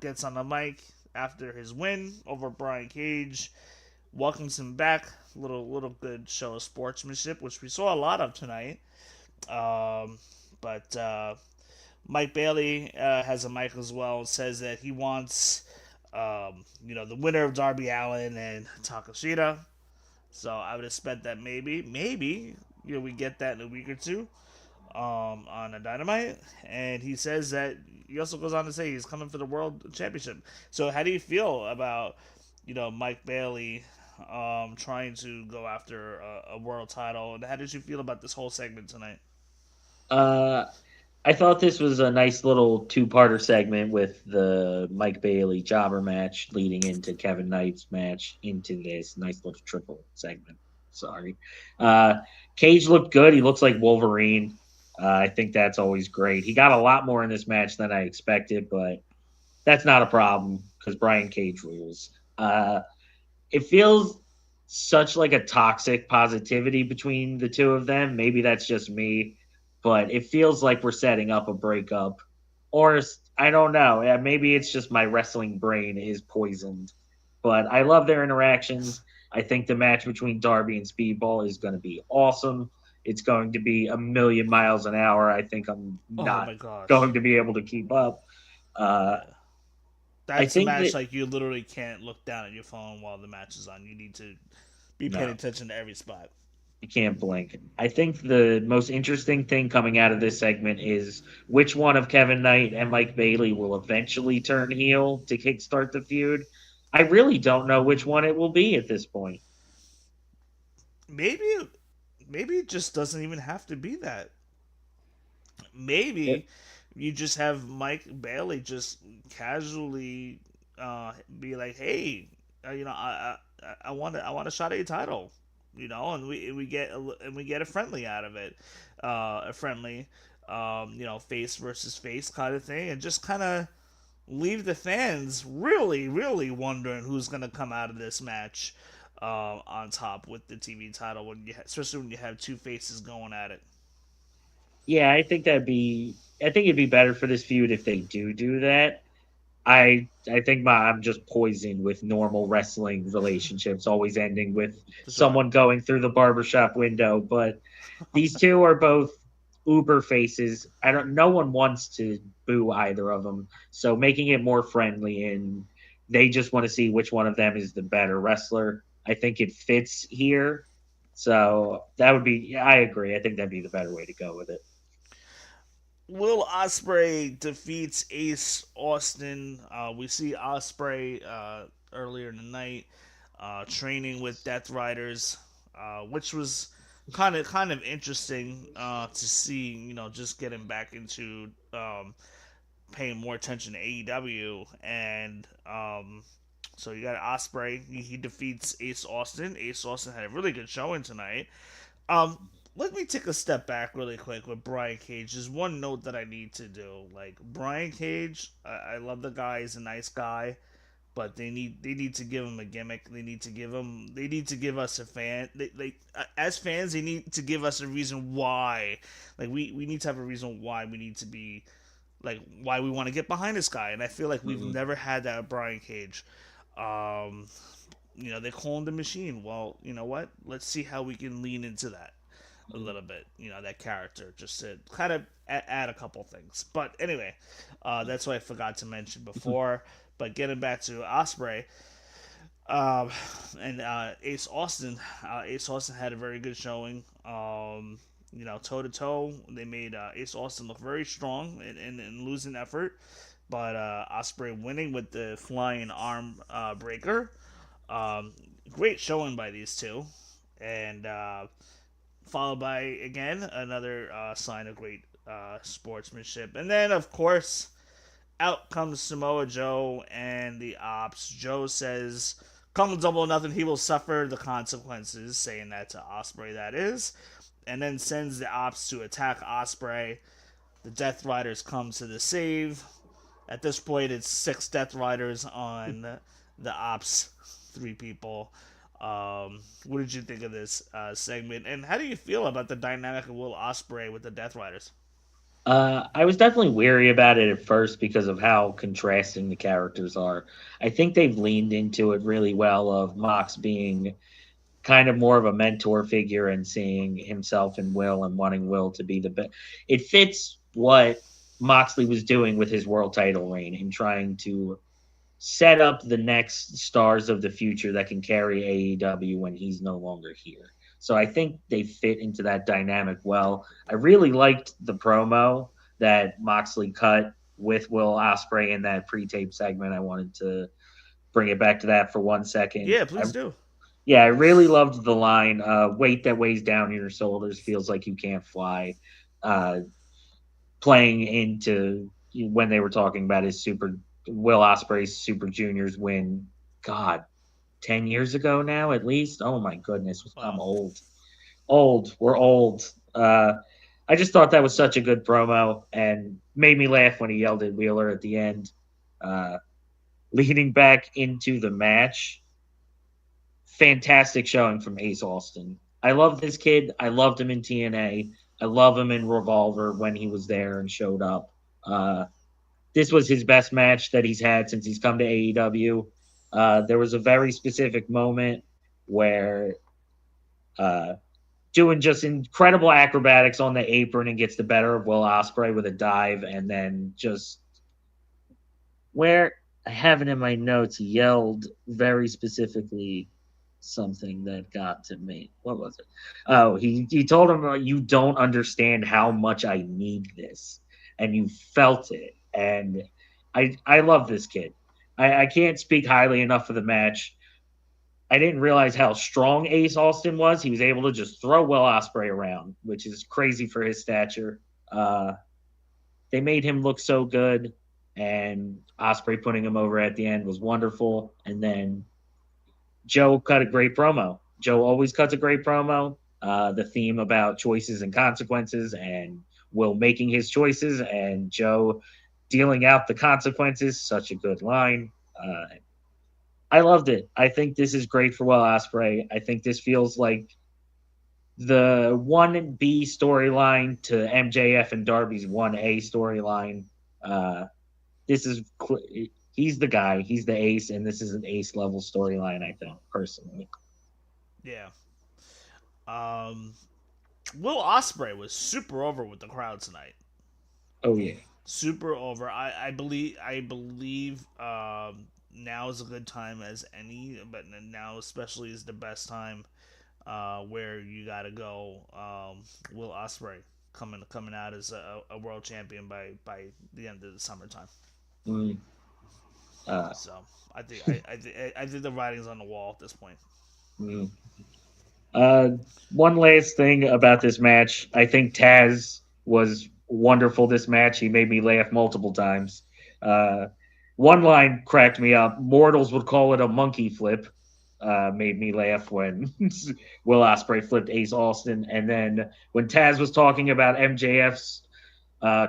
gets on the mic after his win over Brian Cage, welcomes him back. Little good show of sportsmanship, which we saw a lot of tonight. But Mike Bailey has a mic as well and says that he wants, the winner of Darby Allen and Takeshita. So I would expect that maybe, we get that in a week or two on a Dynamite. And he says that he also goes on to say he's coming for the World Championship. So how do you feel about, Mike Bailey trying to go after a world title? And how did you feel about this whole segment tonight? Uh, I thought this was a nice little two-parter segment with the Mike Bailey jobber match leading into Kevin Knight's match into this nice little triple segment. Sorry. Uh, Cage looked good. He looks like Wolverine. I think that's always great. He got a lot more in this match than I expected, but that's not a problem because Brian Cage rules. It feels such like a toxic positivity between the two of them. Maybe that's just me, but it feels like we're setting up a breakup. Or I don't know. Yeah, maybe it's just my wrestling brain is poisoned. But I love their interactions. I think the match between Darby and Speedball is going to be awesome. It's going to be a million miles an hour. I think I'm Oh not my gosh. going to be able to keep up. Uh, Yeah. I That's a think match that like you literally can't look down at your phone while the match is on. You need to be paying no. attention to every spot. You can't blink. I think the most interesting thing coming out of this segment is which one of Kevin Knight and Mike Bailey will eventually turn heel to kickstart the feud. I really don't know which one it will be at this point. Maybe maybe it just doesn't even have to be that. It, Maybe you just have Mike Bailey just casually be like, "Hey, I want a shot at your title," and we get a friendly out of it, a friendly, face versus face kind of thing, and just kind of leave the fans really, really wondering who's gonna come out of this match on top with the TV title especially when you have two faces going at it. yeah, I think it'd be better for this feud if they do that. I think I'm just poisoned with normal wrestling relationships, always ending with For sure. someone going through the barbershop window. But these two are both uber faces. I don't. No one wants to boo either of them. So making it more friendly and they just want to see which one of them is the better wrestler. I think it fits here. So that would be. Yeah, I agree. I think that'd be the better way to go with it. Will Osprey defeats Ace Austin. We see Osprey earlier in the night training with Death Riders, which was kind of interesting to see. Just getting back into paying more attention to AEW, and so you got Osprey. He defeats Ace Austin. Ace Austin had a really good showing tonight. Um, Let me take a step back really quick with Brian Cage. There's one note that I need to do. Like Brian Cage, I love the guy. He's a nice guy, but they need to give him a gimmick. They need to give us a fan. As fans, they need to give us a reason why. Like we need to have a reason why we need to be like why we want to get behind this guy. And I feel like we've Mm-hmm. never had that with Brian Cage. Um, they call him the machine. Well, you know what? Let's see how we can lean into that a little bit, that character, just to kind of add a couple things. But anyway, that's what I forgot to mention before. But getting back to Osprey um, and Ace Austin had a very good showing. Toe to toe, they made Ace Austin look very strong in losing effort. But Osprey winning with the flying arm breaker. Um, Great showing by these two. And followed by again another sign of great sportsmanship. And then, of course, out comes Samoa Joe and the Ops. Joe says, "Come double or nothing, he will suffer the consequences," saying that to Osprey, that is, and then sends the Ops to attack Osprey. The Death Riders come to the save. At this point, it's 6 Death Riders on the Ops, 3 people. What did you think of this segment, and how do you feel about the dynamic of Will Ospreay with the Death Riders? I was definitely weary about it at first because of how contrasting the characters are. I think they've leaned into it really well of Mox being kind of more of a mentor figure and seeing himself in Will and wanting Will to be the best. It fits what Moxley was doing with his world title reign and trying to set up the next stars of the future that can carry AEW when he's no longer here. So I think they fit into that dynamic well. I really liked the promo that Moxley cut with Will Ospreay in that pre-tape segment. I wanted to bring it back to that for 1 second. Yeah, please do. Yeah, I really loved the line. Weight that weighs down your shoulders feels like you can't fly. Uh, Playing into when they were talking about his super Will Ospreay's Super Juniors win. God, 10 years ago now, at least. Oh my goodness, I'm Wow. old. Old, we're old. I just thought that was such a good promo and made me laugh when he yelled at Wheeler at the end. Uh, Leading back into the match, fantastic showing from Ace Austin. I love this kid. I loved him in TNA. I love him in Revolver when he was there and showed up. This was his best match that he's had since he's come to AEW. There was a very specific moment where doing just incredible acrobatics on the apron and gets the better of Will Ospreay with a dive, and then just where I have it in my notes, he yelled very specifically something that got to me. What was it? Oh, he told him, "You don't understand how much I need this," and you felt it. And I love this kid. I can't speak highly enough of the match. I didn't realize how strong Ace Austin was. He was able to just throw Will Ospreay around, which is crazy for his stature. They made him look so good, and Ospreay putting him over at the end was wonderful. And then Joe cut a great promo. Joe always cuts a great promo. The theme about choices and consequences, and Will making his choices, and Joe dealing out the consequences. Such a good line. I loved it. I think this is great for Will Ospreay. I think this feels like the 1B storyline to MJF and Darby's 1A storyline. This is he's the guy. He's the ace, and this is an ace level storyline. I think personally. Yeah. Um, Will Ospreay was super over with the crowd tonight. Oh yeah. Super over. I believe now is a good time as any, but now especially is the best time where you gotta go. Will Ospreay coming out as a world champion by the end of the summertime. Mm. Uh, So I think the writing's on the wall at this point. mm. Uh, One last thing about this match. I think Taz was wonderful this match. He made me laugh multiple times. Uh, One line cracked me up. Mortals would call it a monkey flip. Made me laugh when Will Ospreay flipped Ace Austin, and then when Taz was talking about MJF's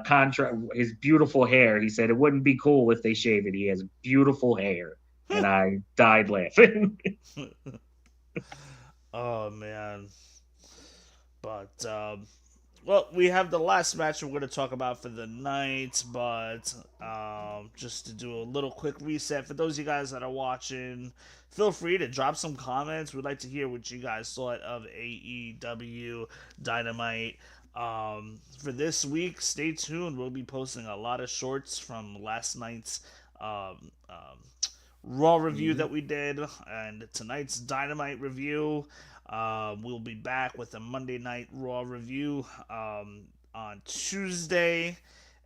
contract, his beautiful hair, he said it wouldn't be cool if they shave it. He has beautiful hair, and I died laughing. Oh man. But well, we have the last match we're going to talk about for the night, but just to do a little quick reset for those of you guys that are watching, feel free to drop some comments. We'd like to hear what you guys thought of AEW Dynamite. For this week, stay tuned. We'll be posting a lot of shorts from last night's um, um, Raw review that we did and tonight's Dynamite review. We'll be back with a Monday Night Raw review on Tuesday.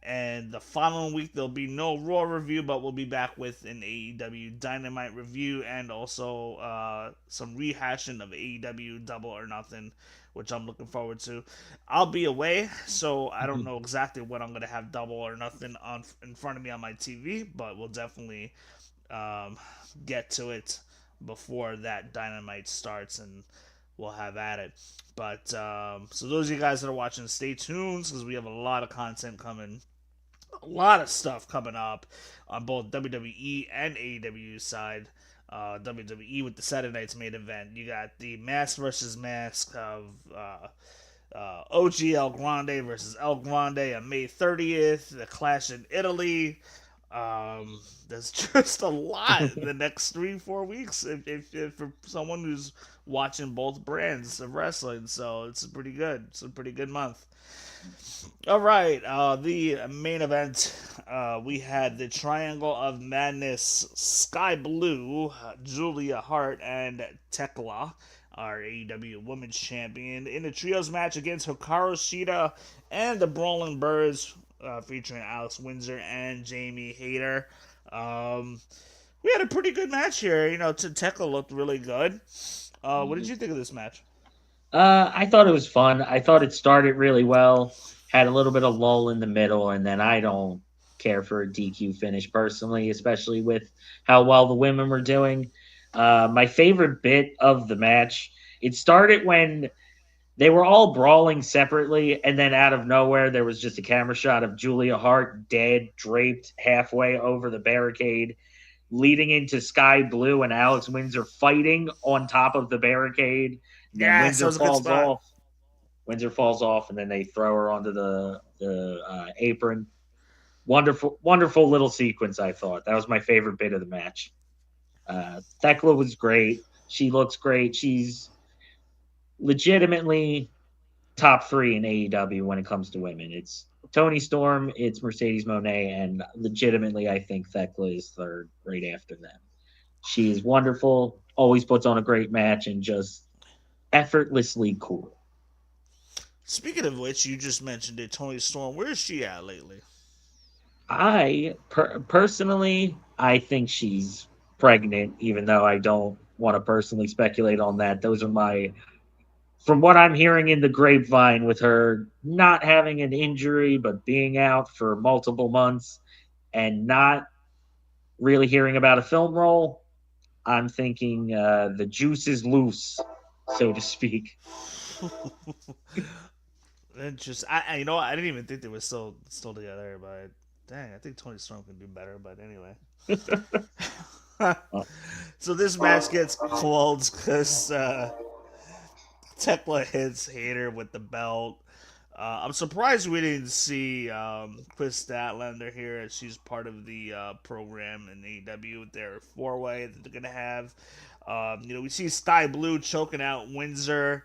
And the following week, there'll be no Raw review, but we'll be back with an AEW Dynamite review and also some rehashing of AEW Double or Nothing, which I'm looking forward to. I'll be away, so I don't know exactly when I'm going to have Double or Nothing on in front of me on my TV, but we'll definitely get to it before that Dynamite starts, and we'll have at it. But so those of you guys that are watching, stay tuned because we have a lot of content coming, a lot of stuff coming up on both WWE and AEW side. WWE with the Saturday night's main event. You got the mask versus mask of OG El Grande versus El Grande on May 30th. The Clash in Italy. There's just a lot in the next 3-4 weeks if for someone who's watching both brands of wrestling. So it's pretty good. It's a pretty good month. All right, the main event. We had the Triangle of Madness, Sky Blue, Julia Hart, and Tekla, our AEW Women's Champion, in a trios match against Hikaru Shida and the Brawling Birds, featuring Alex Windsor and Jamie Hayter. Um, we had a pretty good match here. Tekla looked really good. What did you think of this match? I thought it was fun. I thought it started really well, had a little bit of lull in the middle, and then I don't care for a DQ finish personally, especially with how well the women were doing. My favorite bit of the match, it started when they were all brawling separately, and then out of nowhere, there was just a camera shot of Julia Hart dead, draped halfway over the barricade, leading into Sky Blue and Alex Windsor fighting on top of the barricade. And then Yes, that Windsor was a good falls spot. off. Windsor falls off, and then they throw her onto the apron. Wonderful, wonderful little sequence. I thought that was my favorite bit of the match. Thekla was great. She looks great. She's legitimately top three in AEW when it comes to women. It's Tony Storm, it's Mercedes Monet, and legitimately, I think Thekla is third right after them. She is wonderful, always puts on a great match, and just effortlessly cool. Speaking of which, you just mentioned it, Tony Storm. Where is she at lately? Personally, I think she's pregnant, even though I don't want to personally speculate on that. Those are my, from what I'm hearing in the grapevine, with her not having an injury but being out for multiple months and not really hearing about a film role, I'm thinking the juice is loose, so to speak. You know what? I didn't even think they were still together, but dang, I think Tony Storm can do better. But anyway, so this match gets called because Tekla hits Hater with the belt. I'm surprised we didn't see Chris Statlander here, as she's part of the program in AEW with their 4-way that they're gonna have. We see Sky Blue choking out Windsor.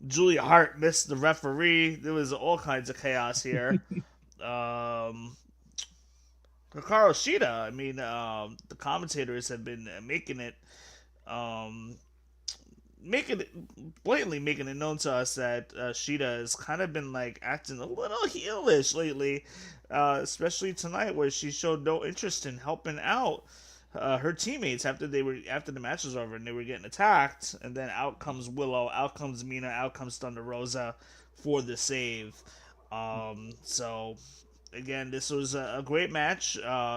Julia Hart missed the referee. There was all kinds of chaos here. Um, Hikaru Shida, I mean, the commentators have been um, making it blatantly making it known to us that Shida has kind of been like acting a little heelish lately, especially tonight where she showed no interest in helping out her teammates after the match was over and they were getting attacked, and then out comes Willow, out comes Mina, out comes Thunder Rosa for the save. So again, this was a great match.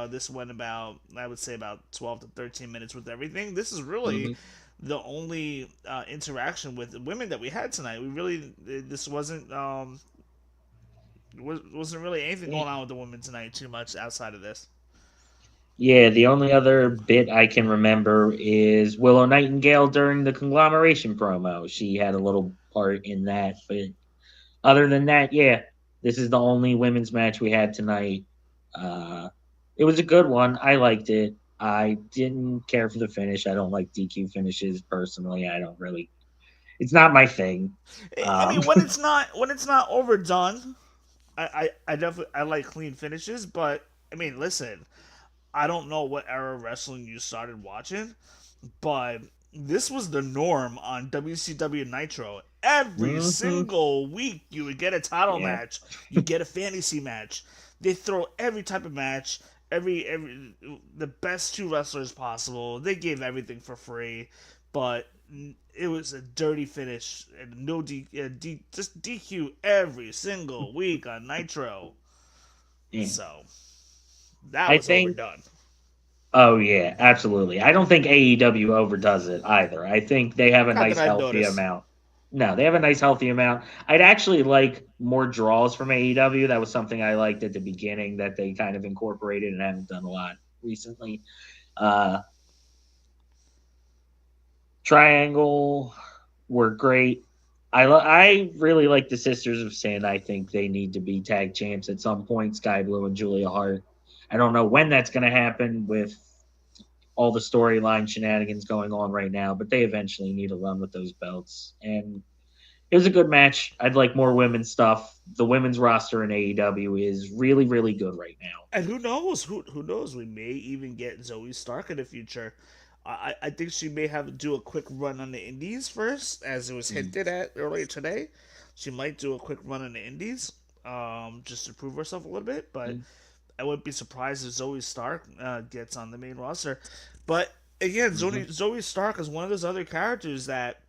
This went about, I would say, about 12 to 13 minutes with everything. This is really Mhm. the only interaction with women that we had tonight. This wasn't really anything going on with the women tonight too much outside of this. Yeah, the only other bit I can remember is Willow Nightingale during the conglomeration promo. She had a little part in that, but other than that, yeah, this is the only women's match we had tonight. Uh, it was a good one. I liked it. I didn't care for the finish. I don't like DQ finishes personally. I don't really. It's not my thing. I Um, mean, when it's not overdone, I definitely I like clean finishes. But I mean, listen, I don't know what era of wrestling you started watching, but this was the norm on WCW Nitro. Every mhm, single week, you would get a title yeah. match, you get a fantasy match. They throw every type of match, every the best two wrestlers possible. They gave everything for free, but it was a dirty finish and no just DQ every single week on Nitro. Yeah. So that I was think. overdone. Oh yeah, absolutely. I don't think AEW overdoes it either. I think they have a Not that nice I've healthy noticed. amount. No, they have a nice healthy amount. I'd actually like more draws from AEW. That was something I liked at the beginning that they kind of incorporated and haven't done a lot recently. Uh Triangle were great. I really like the Sisters of Sin. I think they need to be tag champs at some point. Sky Blue and Julia Hart. I don't know when that's going to happen with all the storyline shenanigans going on right now, but they eventually need to run with those belts. And it was a good match. I'd like more women's stuff. The women's roster in AEW is really, really good right now. And who knows? Who knows? We may even get Zoe Stark in the future. I think she may have to do a quick run on the Indies first, as it was hinted at earlier today. She might do a quick run on the Indies, just to prove herself a little bit. But I wouldn't be surprised if Zoe Stark gets on the main roster. But again, Zoe Stark is one of those other characters that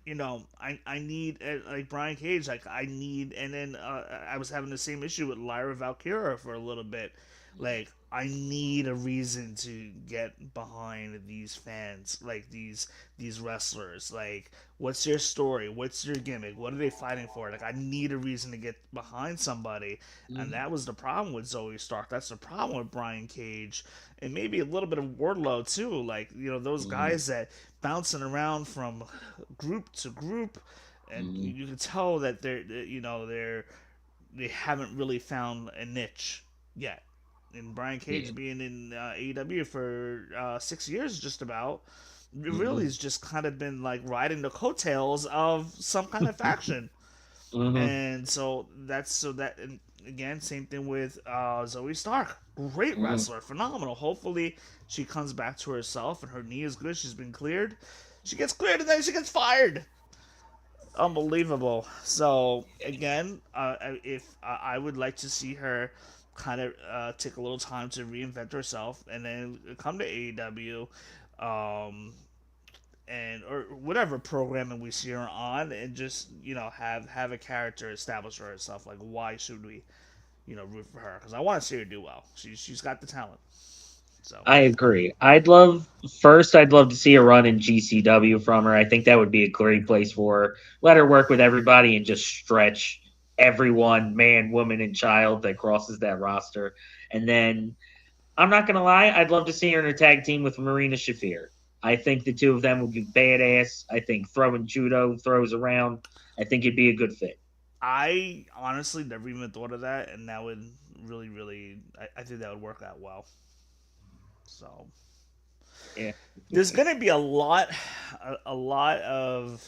I need, like Brian Cage, like I need, and then I was having the same issue with Lyra Valkyria for a little bit. Like I need a reason to get behind these fans, like these wrestlers. Like, what's your story? What's your gimmick? What are they fighting for? Like, I need a reason to get behind somebody, and that was the problem with Zoe Stark. That's the problem with Brian Cage, and maybe a little bit of Wardlow too. Like, those guys that bouncing around from group to group, and you can tell that they haven't really found a niche yet. And Brian Cage being in AEW for 6 years, just about, really has just kind of been like riding the coattails of some kind of faction. And so and again, same thing with Zoe Stark. Great wrestler, phenomenal. Hopefully she comes back to herself and her knee is good. She's been cleared. She gets cleared and then she gets fired. Unbelievable. So again, if I would like to see her kind of take a little time to reinvent herself and then come to AEW, and or whatever programming we see her on, and just have a character established for herself. Like, why should we root for her? Because I want to see her do well. She's got the talent. So I agree. I'd love to see a run in GCW from her. I think that would be a great place for her. Let her work with everybody and just stretch everyone, man, woman, and child that crosses that roster. And then I'm not gonna lie, I'd love to see her in a tag team with Marina Shafir. I think the two of them would be badass. I think throwing judo throws around. I think it'd be a good fit. I honestly never even thought of that, and that would really, really, I think that would work out well. So Yeah. there's gonna be a lot of.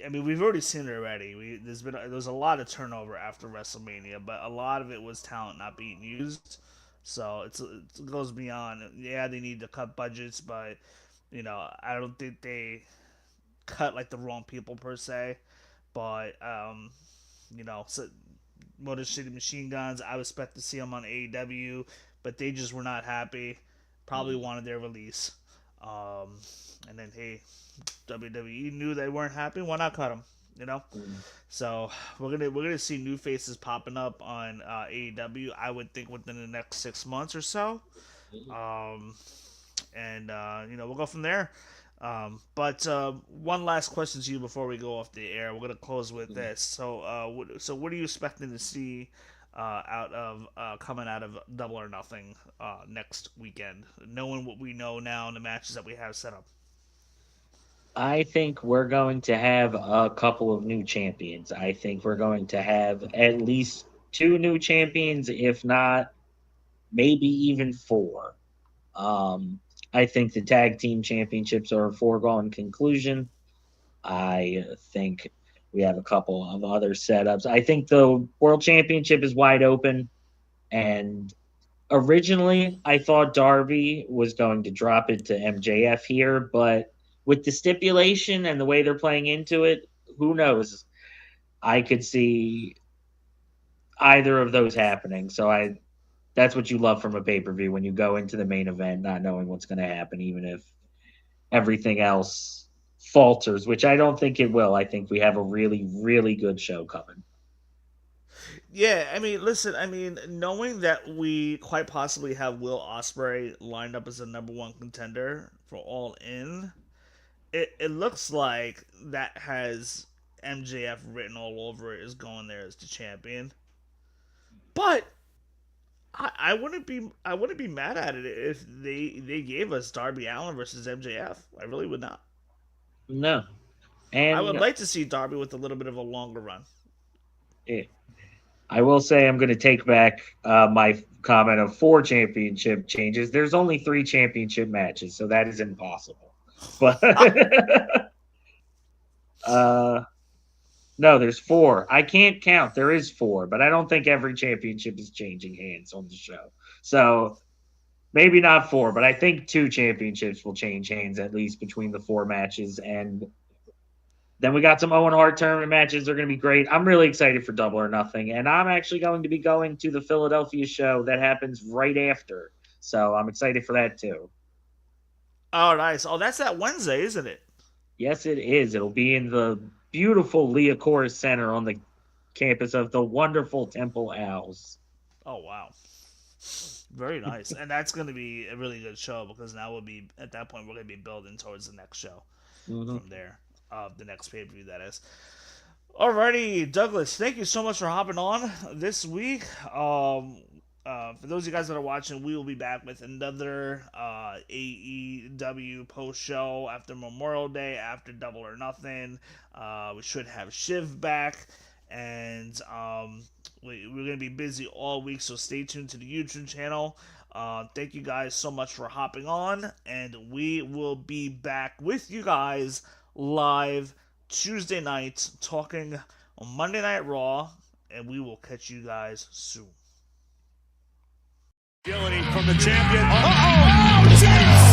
I mean, we've already seen it already. There's a lot of turnover after WrestleMania, but a lot of it was talent not being used. So it goes beyond. Yeah, they need to cut budgets, but I don't think they cut like the wrong people per se. But so Motor City Machine Guns, I was expect to see them on AEW, but they just were not happy. Probably wanted their release. And then, hey, WWE knew they weren't happy. Why not cut them? So we're gonna see new faces popping up on AEW. I would think within the next 6 months or so. And we'll go from there. But one last question to you before we go off the air. We're gonna close with this. So what are you expecting to see coming out of Double or Nothing next weekend, knowing what we know now and the matches that we have set up? I think we're going to have a couple of new champions. I think we're going to have at least two new champions, if not maybe even four. I think the tag team championships are a foregone conclusion. I think we have a couple of other setups. I think the world championship is wide open. And originally, I thought Darby was going to drop it to MJF here, but with the stipulation and the way they're playing into it, who knows? I could see either of those happening. So that's what you love from a pay-per-view when you go into the main event not knowing what's going to happen, even if everything else falters, which I don't think it will. I think we have a really, really good show coming. Yeah, I mean, listen, I mean, knowing that we quite possibly have Will Ospreay lined up as the number one contender for All In, it looks like that has MJF written all over it, is going there as the champion. But I wouldn't be mad at it if they gave us Darby Allen versus MJF. I really would not. No. And I would like to see Darby with a little bit of a longer run. I will say I'm going to take back my comment of 4 championship changes. There's only 3 championship matches, so that is impossible. But no, there's 4. I can't count. There is 4, but I don't think every championship is changing hands on the show. So maybe not 4, but I think 2 championships will change hands at least between the 4 matches. And then we got some Owen Hart Tournament matches. They're going to be great. I'm really excited for Double or Nothing. And I'm actually going to be going to the Philadelphia show that happens right after. So I'm excited for that too. Oh, nice. Oh, that's that Wednesday, isn't it? Yes, it is. It'll be in the beautiful Liacouras Center on the campus of the wonderful Temple Owls. Oh, wow. Very nice. And that's going to be a really good show because now we'll be, at that point, we're going to be building towards the next show from there. The next pay-per-view, that is. Alrighty, Douglas, thank you so much for hopping on this week. For those of you guys that are watching, we will be back with another AEW post-show after Memorial Day, after Double or Nothing. We should have Shiv back, and we're going to be busy all week, so stay tuned to the YouTube channel. Thank you guys so much for hopping on, and we will be back with you guys live Tuesday night talking on Monday Night Raw, and we will catch you guys soon. Agility from the champion. Oh,